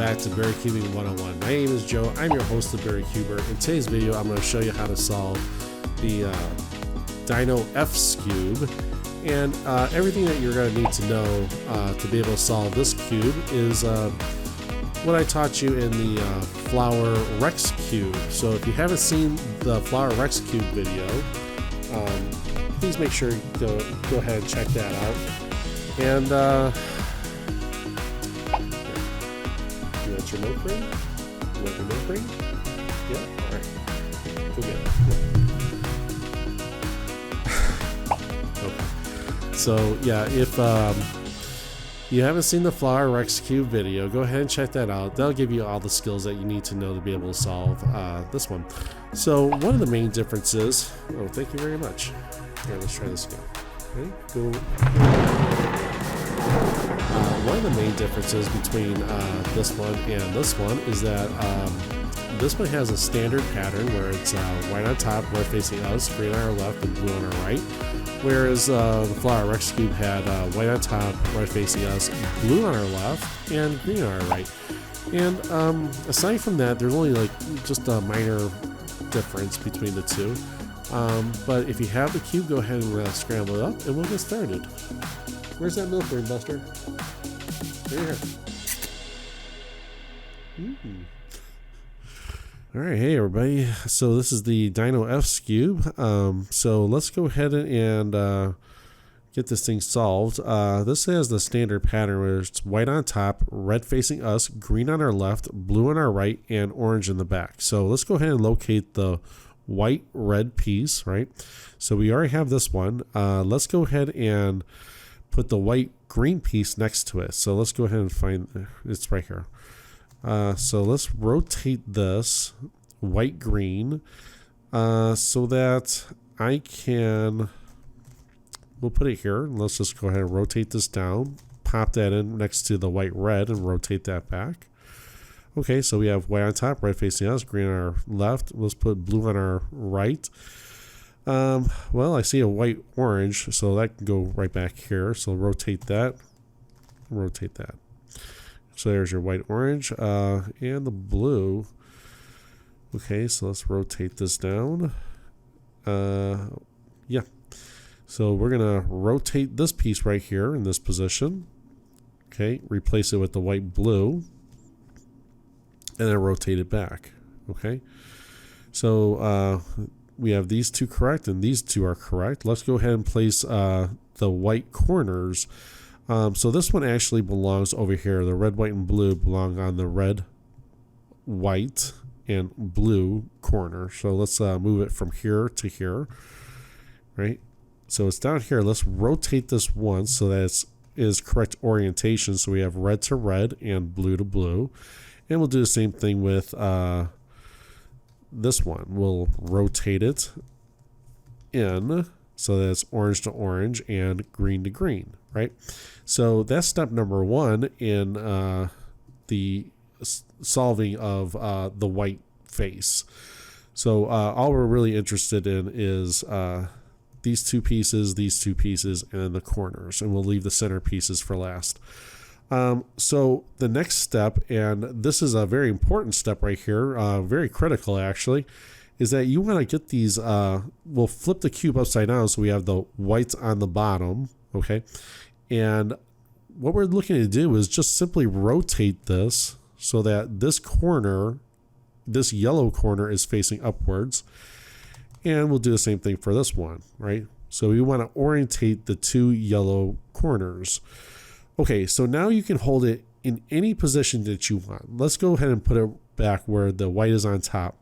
back to Berry Cubing 101. My name is Joe. I'm your host of Berry Cuber. In today's video, I'm going to show you how to solve the Dino-F Skewb. And everything that you're going to need to know to be able to solve this cube is what I taught you in the Flower Rex Cube. So if you haven't seen the Flower Rex Cube video, please make sure you go ahead and check that out. And you want your milk cream? You want your milk cream? Yeah? Alright. Go get it. Okay. So, yeah, if you haven't seen the Flower Rex Cube video, go ahead and check that out. That'll give you all the skills that you need to know to be able to solve this one. So, one of the main differences... Oh, thank you very much. Here, let's try this again. Okay, go. One of the main differences between this one and this one is that this one has a standard pattern where it's white on top, red facing us, green on our left, and blue on our right. Whereas the Flower Rex Cube had white on top, red facing us, blue on our left, and green on our right. And aside from that, there's only like just a minor difference between the two. But if you have the cube, go ahead and scramble it up, and we'll get started. Where's that milk cream, Buster? Right here. All right, hey everybody. So this is the Dino-F Skewb. So let's go ahead and get this thing solved. This has the standard pattern where it's white on top, red facing us, green on our left, blue on our right, and orange in the back. So let's go ahead and locate the white red piece, right? So we already have this one. Let's go ahead and put the white green piece next to it. So let's go ahead and find it's right here. So let's rotate this white green so that I can, we'll put it here. Let's just go ahead and rotate this down, pop that in next to the white red and rotate that back. Okay, so we have white on top, red facing us, green on our left. Let's put blue on our right. Well, I see a white orange, so that can go right back here. So rotate that, rotate that. So there's your white orange and the blue. Okay, so let's rotate this down. Yeah. So we're gonna rotate this piece right here in this position. Okay, replace it with the white blue. And then rotate it back. Okay. So we have these two correct and these two are correct. Let's go ahead and place the white corners. So this one actually belongs over here. The red, white, and blue belong on the red, white, and blue corner. So let's move it from here to here. Right. So it's down here. Let's rotate this once so that it is correct orientation. So we have red to red and blue to blue. And we'll do the same thing with this one. We'll rotate it in so that it's orange to orange and green to green, right? So that's step number one in the solving of the white face. So all we're really interested in is these two pieces, and then the corners. And we'll leave the center pieces for last. So the next step, and this is a very important step right here, very critical actually, is that you want to get these, we'll flip the cube upside down so we have the whites on the bottom, okay? And what we're looking to do is just simply rotate this so that this corner, this yellow corner is facing upwards. And we'll do the same thing for this one, right? So we want to orientate the two yellow corners. Okay, so now you can hold it in any position that you want. Let's go ahead and put it back where the white is on top.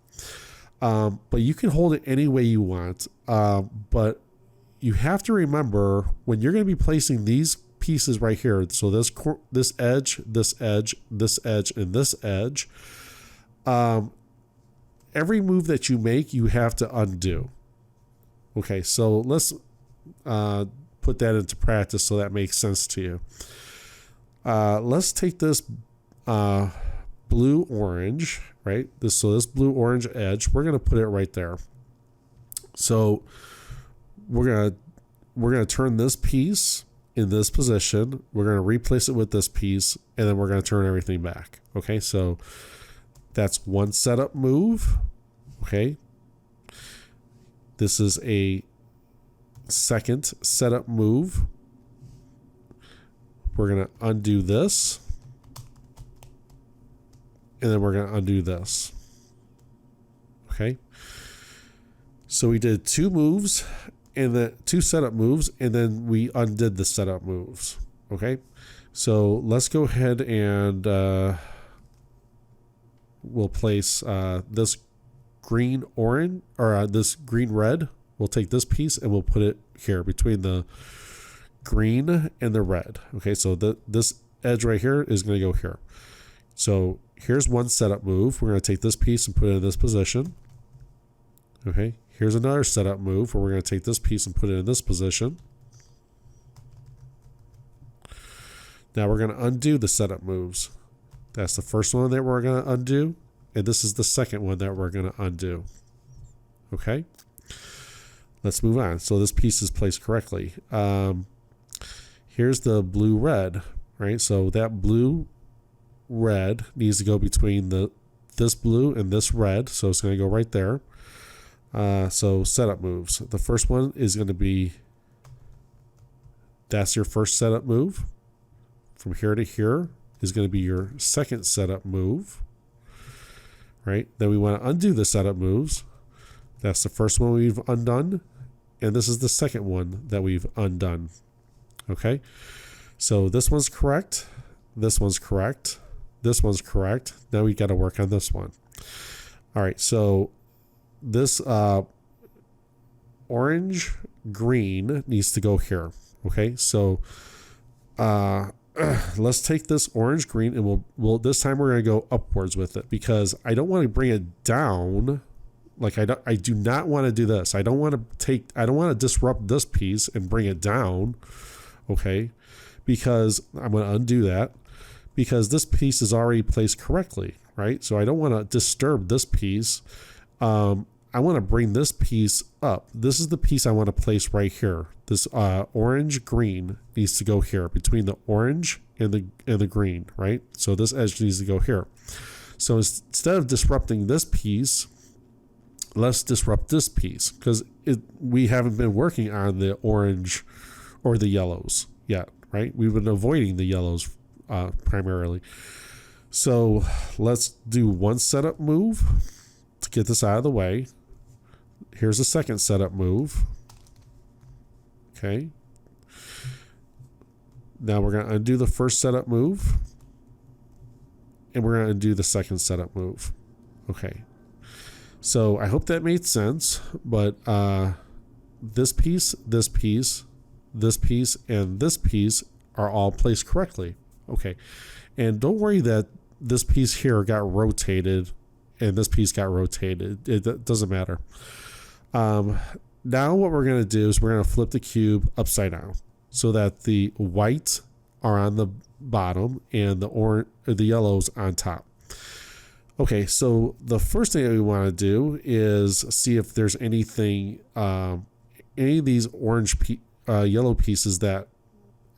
But you can hold it any way you want. But you have to remember when you're going to be placing these pieces right here. So this edge, this edge, this edge, and this edge. Every move that you make, you have to undo. Okay, so let's put that into practice so that makes sense to you. Let's take this blue orange, right? This blue orange edge, we're gonna put it right there. So we're gonna turn this piece in this position. We're gonna replace it with this piece, and then we're gonna turn everything back. Okay, so that's one setup move. Okay, this is a second setup move. We're going to undo this, and then we're going to undo this. Okay, so we did two moves, and then two setup moves, and then we undid the setup moves. Okay, so let's go ahead and we'll place this green orange, or this green red. We'll take this piece and we'll put it here between the green and the red. Okay, so this edge right here is going to go here. So here's one setup move. We're going to take this piece and put it in this position. Okay, here's another setup move where we're going to take this piece and put it in this position. Now we're going to undo the setup moves. That's the first one that we're going to undo, and this is the second one that we're going to undo. Okay, let's move on. So this piece is placed correctly. Here's the blue-red, right? So that blue-red needs to go between this blue and this red, so it's going to go right there. So setup moves. The first one is going to be, that's your first setup move. From here to here is going to be your second setup move, right? Then we want to undo the setup moves. That's the first one we've undone, and this is the second one that we've undone. Okay, so this one's correct, this one's correct, this one's correct. Now we got to work on this one. All right, so this orange green needs to go here. Okay, so let's take this orange green, and we'll this time we're going to go upwards with it, because I don't want to bring it down. Like I do not want to do this. I don't want to disrupt this piece and bring it down. Okay, because I'm going to undo that, because this piece is already placed correctly, right? So I don't want to disturb this piece. I want to bring this piece up. This is the piece I want to place right here. This orange green needs to go here between the orange and the green, right? So this edge needs to go here. So instead of disrupting this piece, let's disrupt this piece, because we haven't been working on the orange or the yellows yet, right? We've been avoiding the yellows primarily. So let's do one setup move to get this out of the way. Here's a second setup move. Okay. Now we're going to undo the first setup move, and we're going to undo the second setup move. Okay. So I hope that made sense, but this piece, this piece, this piece, and this piece are all placed correctly. Okay. And don't worry that this piece here got rotated and this piece got rotated. It doesn't matter. Now what we're going to do is we're going to flip the cube upside down so that the white are on the bottom and the yellows on top. Okay, so the first thing that we want to do is see if there's anything, any of these yellow pieces that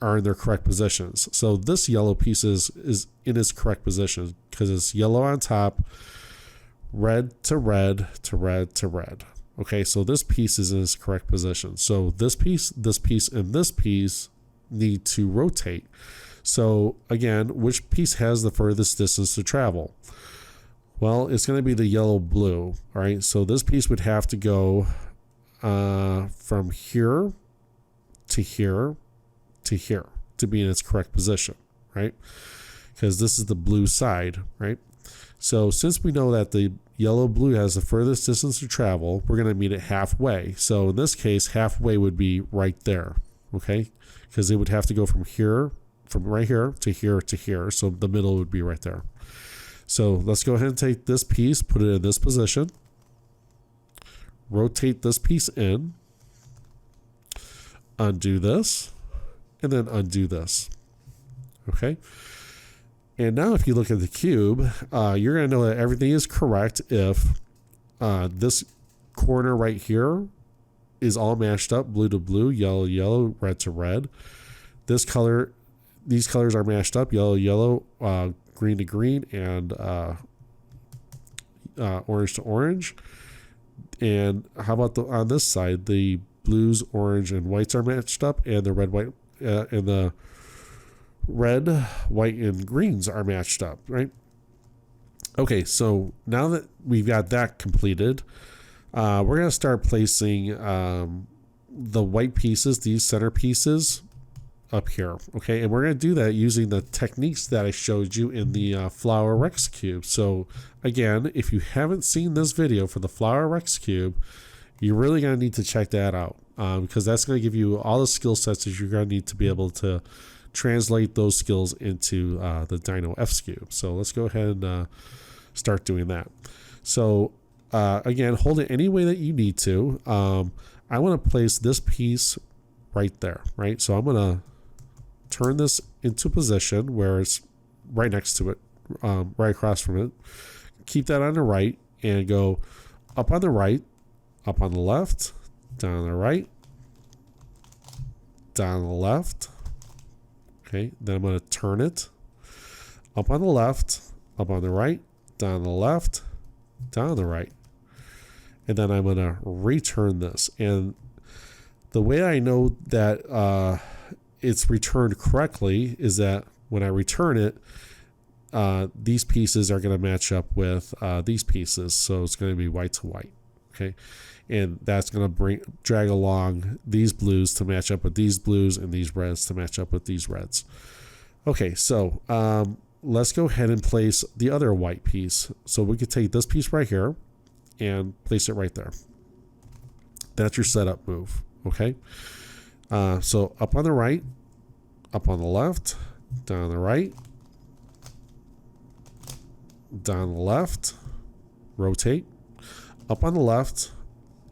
are in their correct positions. So this yellow piece is in its correct position because it's yellow on top, red to red to red to red. Okay, so this piece is in its correct position. So this piece, and this piece need to rotate. So again, which piece has the furthest distance to travel? Well, it's going to be the yellow-blue. All right, so this piece would have to go from here to here to here to be in its correct position, right? Because this is the blue side, right? So since we know that the yellow-blue has the furthest distance to travel, we're going to meet it halfway. So in this case, halfway would be right there, okay? Because it would have to go from right here to here to here. So the middle would be right there. So let's go ahead and take this piece, put it in this position, rotate this piece in, undo this, and then undo this. Okay. And now if you look at the cube, you're going to know that everything is correct if this corner right here is all matched up, blue to blue, yellow, yellow, red to red. This color, these colors are matched up: yellow, yellow, green to green, and orange to orange. And how about on this side, the blues, orange, and whites are matched up, and the red, white, and the red, white, and greens are matched up, right? Okay, so now that we've got that completed, we're going to start placing the white pieces, these center pieces, up here. Okay, and we're going to do that using the techniques that I showed you in the flower Rex cube. So again, if you haven't seen this video for the flower Rex cube, you're really going to need to check that out, because that's going to give you all the skill sets that you're going to need to be able to translate those skills into the Dino-F Skewb. So let's go ahead and start doing that. So again, hold it any way that you need to. I want to place this piece right there, right? So I'm going to turn this into position where it's right next to it, right across from it. Keep that on the right and go up on the right, up on the left, down on the right, down on the left. Okay, then I'm going to turn it up on the left, up on the right, down on the left, down on the right. And then I'm going to return this. And the way I know that it's returned correctly is that when I return it, these pieces are going to match up with these pieces. So it's going to be white to white. Okay, and that's going to drag along these blues to match up with these blues, and these reds to match up with these reds. Okay, so let's go ahead and place the other white piece. So we could take this piece right here and place it right there. That's your setup move. Okay, so up on the right, up on the left, down on the right, down on the left, rotate, up on the left,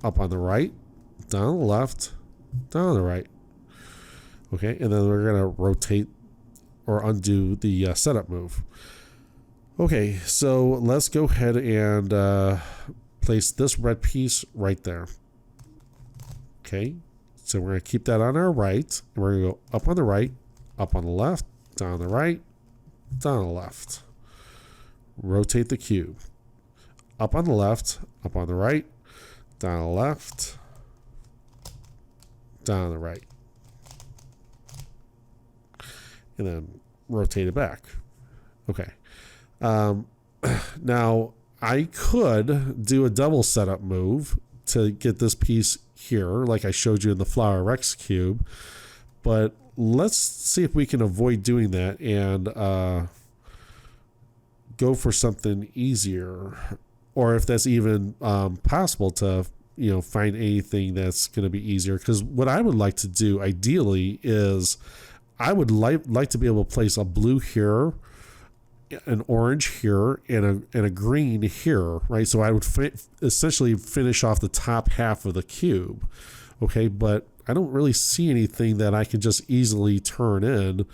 up on the right, down on the left, down on the right. Okay, and then we're going to rotate or undo the setup move. Okay, so let's go ahead and place this red piece right there. Okay, so we're going to keep that on our right, and we're going to go up on the right, up on the left, down on the right, down on the left. Rotate the cube. Up on the left, up on the right, down on the left, down on the right. And then rotate it back. Okay. Now, I could do a double setup move to get this piece here, like I showed you in the flower Rex cube, but let's see if we can avoid doing that and go for something easier, or if that's even possible to find anything that's going to be easier. Because what I would like to do ideally is I would like to be able to place a blue here, an orange here, and a green here, right? So I would essentially finish off the top half of the cube. Okay, but I don't really see anything that I can just easily turn in.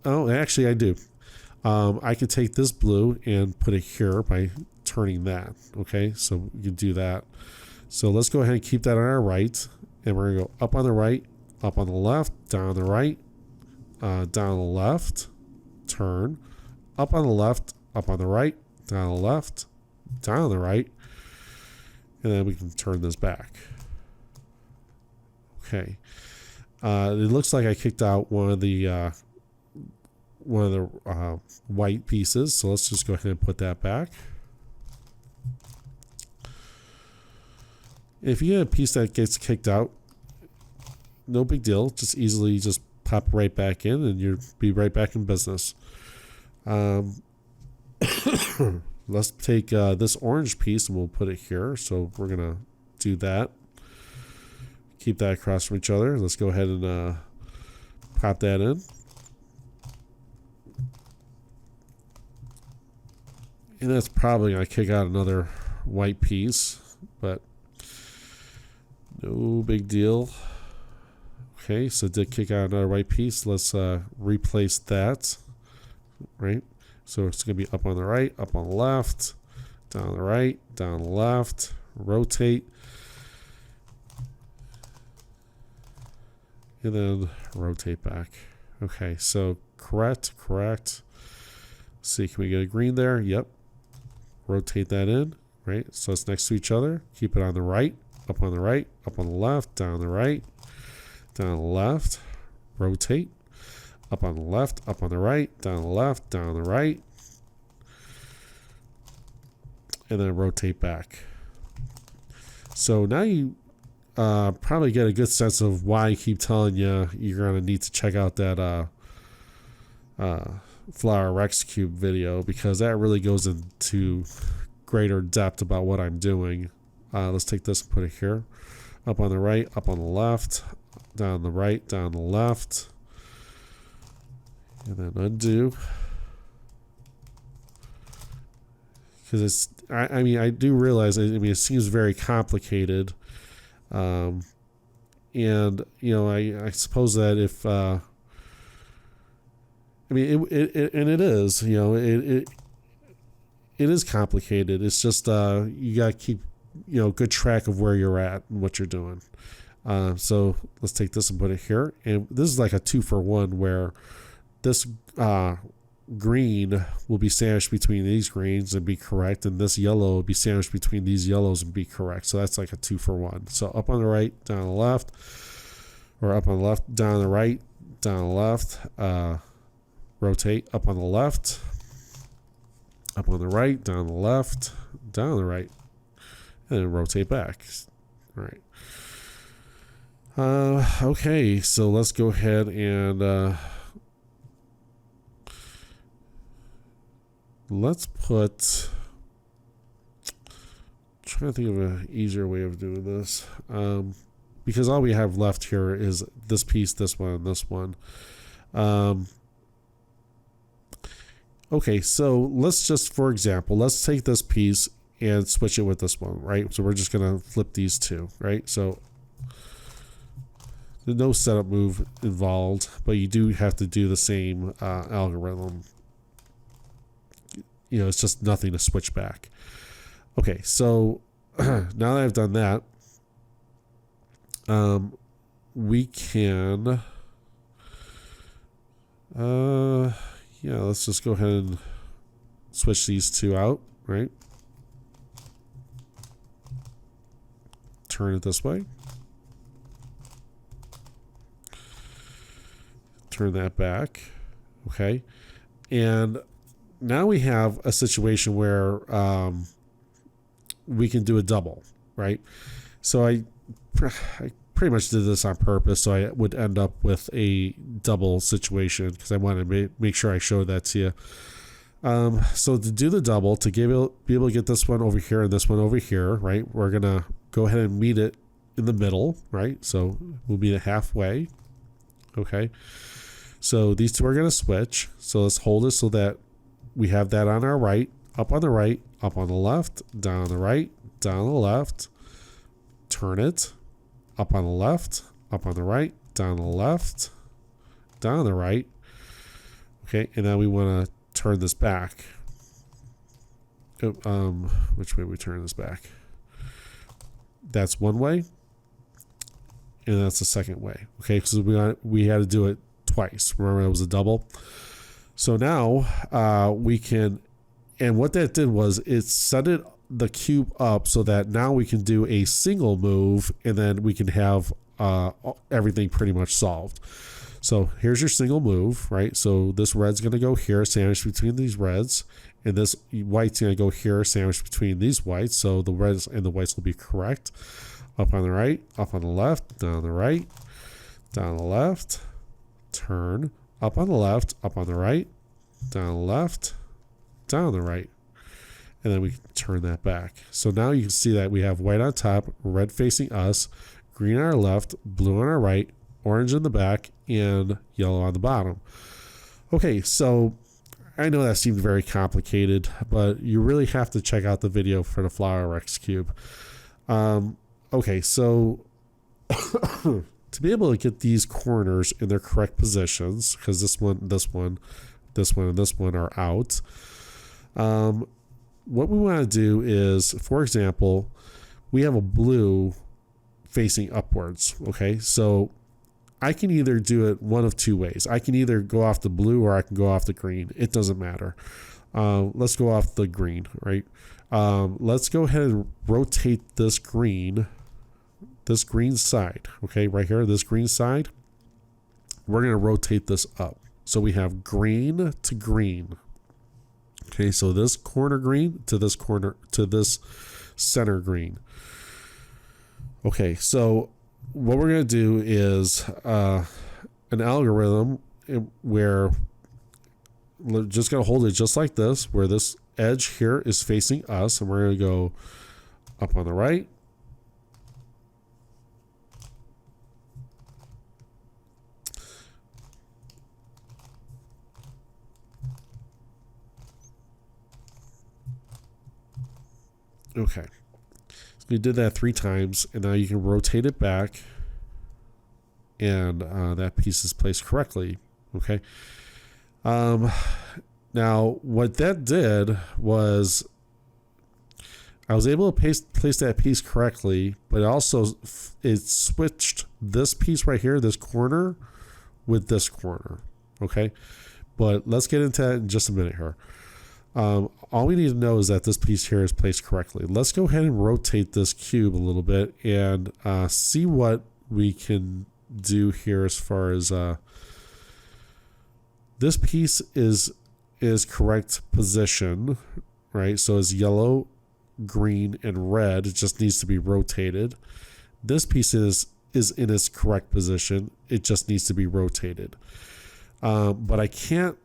Oh, actually I do. I could take this blue and put it here by turning that. Okay, so you can do that. So let's go ahead and keep that on our right, and we're gonna go up on the right, up on the left, down on the right, down on the left, turn, up on the left, up on the right, down on the left, down on the right, and then we can turn this back. Okay, it looks like I kicked out one of the white pieces, so let's just go ahead and put that back. If you get a piece that gets kicked out, no big deal, just easily just pop right back in and you'll be right back in business. Let's take this orange piece and we'll put it here. So we're gonna do that, keep that across from each other. Let's go ahead and pop that in. And that's probably going to kick out another white piece, but no big deal. Okay, so it did kick out another white piece. Let's replace that, right? So it's going to be up on the right, up on the left, down on the right, down on the left, rotate. and then rotate back. Okay, so correct. Let's see, can we get a green there? Yep. Rotate that in, right? So it's next to each other. Keep it on the right, up on the right, up on the left, down the right, down the left. Rotate. Up on the left, up on the right, down the left, down the right. And then rotate back. So now you probably get a good sense of why I keep telling you you're going to need to check out that Flower X Skewb video, because that really goes into greater depth about what I'm doing. Let's take this and put it here. Up on the right, up on the left, down the right, down the left. And then undo. Because it's, I mean, I do realize, I mean, it seems very complicated. And, you know, I suppose that if, I mean, it is, you know, it is complicated. It's just, you got to keep, you know, good track of where you're at and what you're doing. So let's take this and put it here. And this is like a 2-for-1 where this, green will be sandwiched between these greens and be correct, and this yellow will be sandwiched between these yellows and be correct. So that's like a 2-for-1. So up on the right, down the left, or up on the left, down the right, down the left, rotate, up on the left, up on the right, down the left, down the right, and then rotate back. All right. Okay, so let's go ahead and let's put, I'm trying to think of an easier way of doing this, because all we have left here is this piece, this one, and this one. Okay, so let's just, for example, let's take this piece and switch it with this one, right? So we're just going to flip these two, right? So there's no setup move involved, but you do have to do the same algorithm. You know, it's just nothing to switch back. Okay, so now that I've done that, we can, yeah, let's just go ahead and switch these two out, right? Turn it this way. Turn that back, okay? And now we have a situation where we can do a double, right? So I pretty much did this on purpose, so I would end up with a double situation because I wanted to make sure I showed that to you. So to do the double, to be able to get this one over here and this one over here, right? We're gonna go ahead and meet it in the middle, right? So we'll meet it halfway, okay? So these two are gonna switch. So let's hold it so that we have that on our right, up on the right, up on the left, down on the right, down on the left, turn it, up on the left, up on the right, down on the left, down on the right. Okay, and then we want to turn this back. Which way we turn this back? That's one way, and that's the second way. Okay, because we had to do it twice. Remember, it was a double. So now we can, and what that did was it set the cube up so that now we can do a single move, and then we can have everything pretty much solved. So here's your single move, right? So this red's going to go here, sandwiched between these reds, and this white's going to go here, sandwiched between these whites. So the reds and the whites will be correct. Up on the right, up on the left, down on the right, down on the left, turn, up on the left, up on the right, down on the left, down on the right, and then we can turn that back. So now you can see that we have white on top, red facing us, green on our left, blue on our right, orange in the back, and yellow on the bottom. Okay, so I know that seemed very complicated, but you really have to check out the video for the Flower X Skewb. Okay, so to be able to get these corners in their correct positions, because this one, and this one are out, what we want to do is, for example, we have a blue facing upwards. Okay, so I can either do it one of two ways. I can either go off the blue or I can go off the green. It doesn't matter. Let's go off the green, right? Let's go ahead and rotate this green side, okay, right here, this green side. We're going to rotate this up. So we have green to green. Okay, so this corner green to this corner to this center green. Okay, so what we're going to do is an algorithm where we're just going to hold it just like this, where this edge here is facing us, and we're going to go up on the right. Okay, so we did that 3 times, and now you can rotate it back, and that piece is placed correctly. Okay. Now what that did was I was able to place that piece correctly, but also it switched this piece right here, this corner, with this corner. Okay, but let's get into that in just a minute here. All we need to know is that this piece here is placed correctly. Let's go ahead and rotate this cube a little bit and see what we can do here as far as this piece is correct position, right? So it's yellow, green, and red. It just needs to be rotated. This piece is in its correct position. It just needs to be rotated. But I can't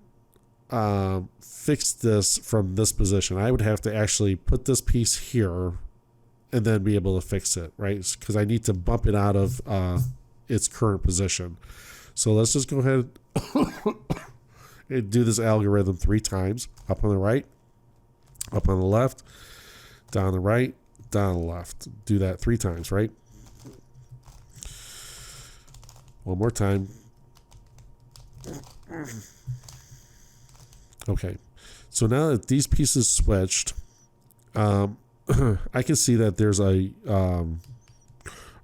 fix this from this position. I would have to actually put this piece here and then be able to fix it, right? Because I need to bump it out of its current position. So let's just go ahead and do this algorithm 3 times. Up on the right, up on the left, down the right, down the left. Do that 3 times, right? One more time. Okay, so now that these pieces switched, I can see that there's a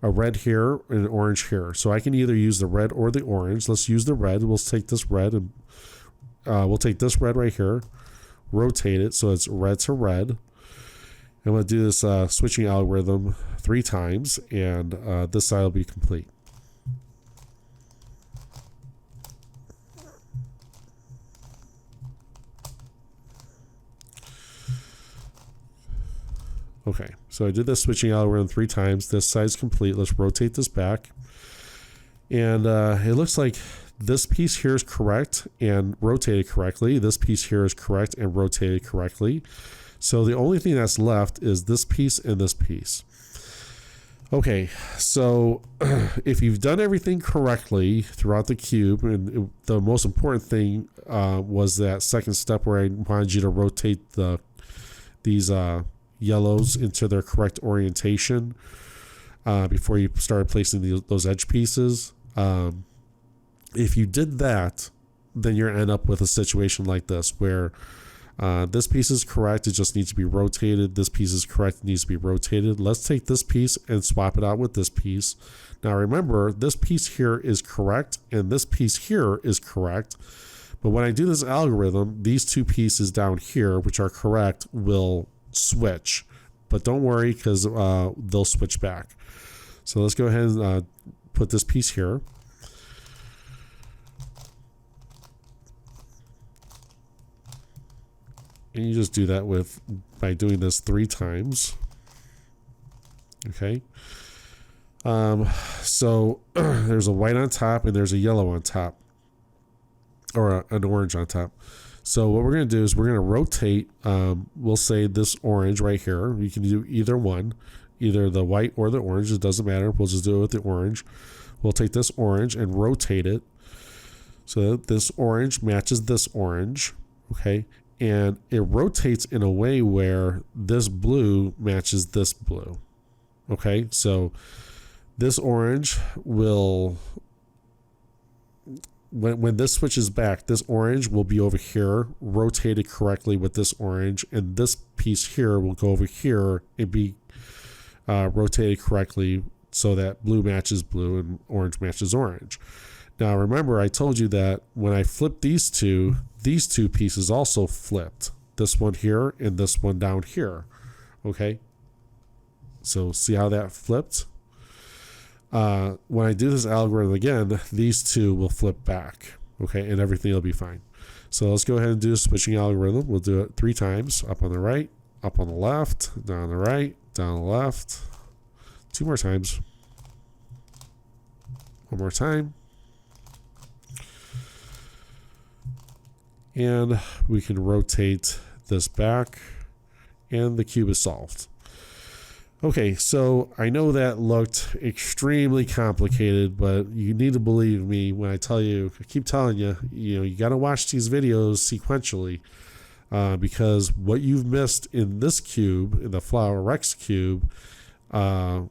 red here and an orange here. So I can either use the red or the orange. Let's use the red. We'll take this red and we'll take this red right here, rotate it so it's red to red. And we'll do this switching algorithm 3 times, and this side will be complete. Okay, so I did this switching algorithm 3 times. This side's complete. Let's rotate this back. And it looks like this piece here is correct and rotated correctly. This piece here is correct and rotated correctly. So the only thing that's left is this piece and this piece. Okay, so if you've done everything correctly throughout the cube, and the most important thing was that second step where I wanted you to rotate these yellows into their correct orientation before you started placing those edge pieces. If you did that, then you're end up with a situation like this where this piece is correct, it just needs to be rotated. This piece is correct, it needs to be rotated. Let's take this piece and swap it out with this piece. Now remember, this piece here is correct and this piece here is correct. But when I do this algorithm, these 2 pieces down here, which are correct, will switch. But don't worry, because they'll switch back. So let's go ahead and put this piece here. And you just do that by doing this 3 times. Okay. So there's a white on top and there's a yellow on top, or an orange on top. So what we're going to do is we're going to rotate, we'll say this orange right here. You can do either one, either the white or the orange. It doesn't matter. We'll just do it with the orange. We'll take this orange and rotate it so that this orange matches this orange. Okay. And it rotates in a way where this blue matches this blue. Okay. So this orange will... When this switches back, this orange will be over here, rotated correctly with this orange, and this piece here will go over here and be rotated correctly so that blue matches blue and orange matches orange. Now remember, I told you that when I flipped these two pieces also flipped. This one here and this one down here. Okay, so see how that flipped? When I do this algorithm again, these two will flip back. Okay, and everything will be fine. So let's go ahead and do a switching algorithm. We'll do it 3 times. Up on the right, up on the left, down the right, down the left. 2 more times. 1 more time. And we can rotate this back, and the cube is solved. Okay, so I know that looked extremely complicated, but you need to believe me when I tell you, I keep telling you, you got to watch these videos sequentially, because what you've missed in this cube, in the Flower Rex cube, I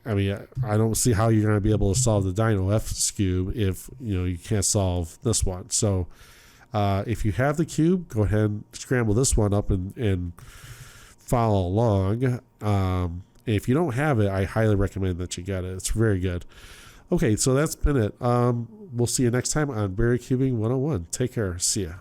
mean, I don't see how you're going to be able to solve the Dino-F Skewb if you can't solve this one. So if you have the cube, go ahead and scramble this one up and follow along. If you don't have it, I highly recommend that you get it. It's very good. Okay, so that's been it. We'll see you next time on Berry Cubing 101. Take care. See ya.